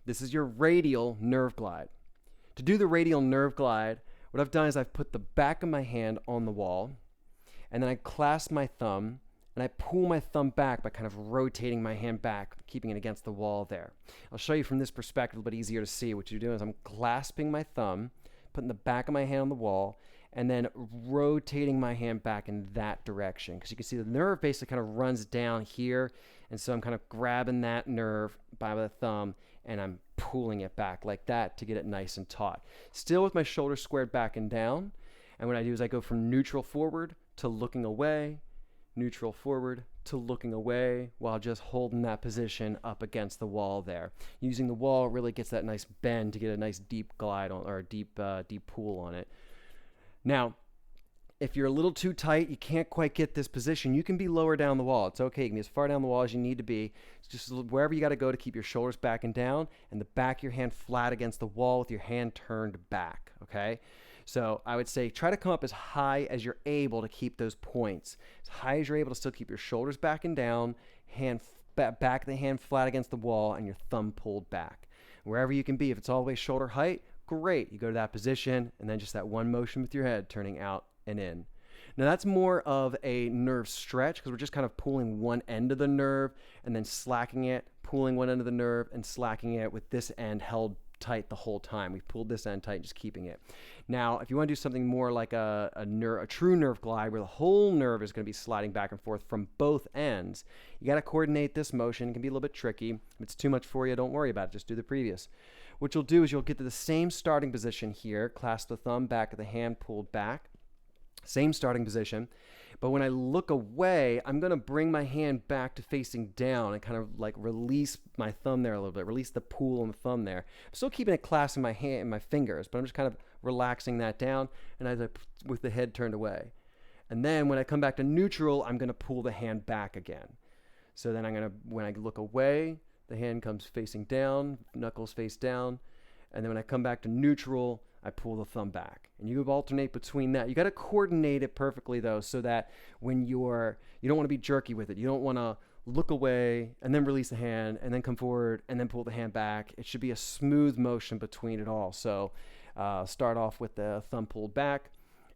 This is your radial nerve glide. To do the radial nerve glide, what I've done is I've put the back of my hand on the wall, and then I clasp my thumb, and I pull my thumb back by kind of rotating my hand back, keeping it against the wall there. I'll show you from this perspective, a little bit easier to see. What you're doing is I'm clasping my thumb, putting the back of my hand on the wall, and then rotating my hand back in that direction. Because you can see the nerve basically kind of runs down here, and so I'm kind of grabbing that nerve by the thumb, and I'm pulling it back like that to get it nice and taut. Still with my shoulders squared back and down, and what I do is I go from neutral forward to looking away, neutral forward to looking away, while just holding that position up against the wall there. Using the wall really gets that nice bend to get a nice deep glide on, or a deep pull on it. Now, if you're a little too tight, you can't quite get this position, you can be lower down the wall. It's okay. You can be as far down the wall as you need to be. It's just wherever you got to go to keep your shoulders back and down, and the back of your hand flat against the wall with your hand turned back, okay? So I would say try to come up as high as you're able to keep those points. As high as you're able to still keep your shoulders back and down, back of the hand flat against the wall, and your thumb pulled back. Wherever you can be, if it's all the way shoulder height, great. You go to that position, and then just that one motion with your head turning out and in. Now that's more of a nerve stretch because we're just kind of pulling one end of the nerve and then slacking it, pulling one end of the nerve and slacking it with this end held tight the whole time. We've pulled this end tight, just keeping it. Now, if you want to do something more like a true nerve glide where the whole nerve is going to be sliding back and forth from both ends, you got to coordinate this motion. It can be a little bit tricky. If it's too much for you, don't worry about it. Just do the previous. What you'll do is you'll get to the same starting position here, clasp the thumb, back of the hand pulled back. Same starting position. But when I look away, I'm going to bring my hand back to facing down and kind of like release my thumb there a little bit, release the pull on the thumb there. I'm still keeping it clasped in my hand and my fingers, but I'm just kind of relaxing that down and as with the head turned away. And then when I come back to neutral, I'm going to pull the hand back again. So then when I look away, the hand comes facing down, knuckles face down. And then when I come back to neutral, I pull the thumb back. And you alternate between that. You got to coordinate it perfectly though, so that when you don't want to be jerky with it. You don't want to look away and then release the hand and then come forward and then pull the hand back. It should be a smooth motion between it all. So start off with the thumb pulled back.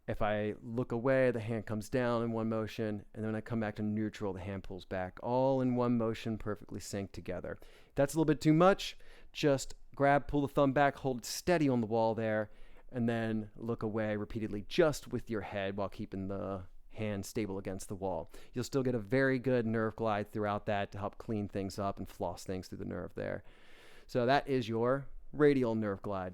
If I look away, the hand comes down in one motion, and then when I come back to neutral, the hand pulls back, all in one motion, perfectly synced together. If that's a little bit too much, just pull the thumb back, hold it steady on the wall there, and then look away repeatedly just with your head while keeping the hand stable against the wall. You'll still get a very good nerve glide throughout that to help clean things up and floss things through the nerve there. So that is your radial nerve glide.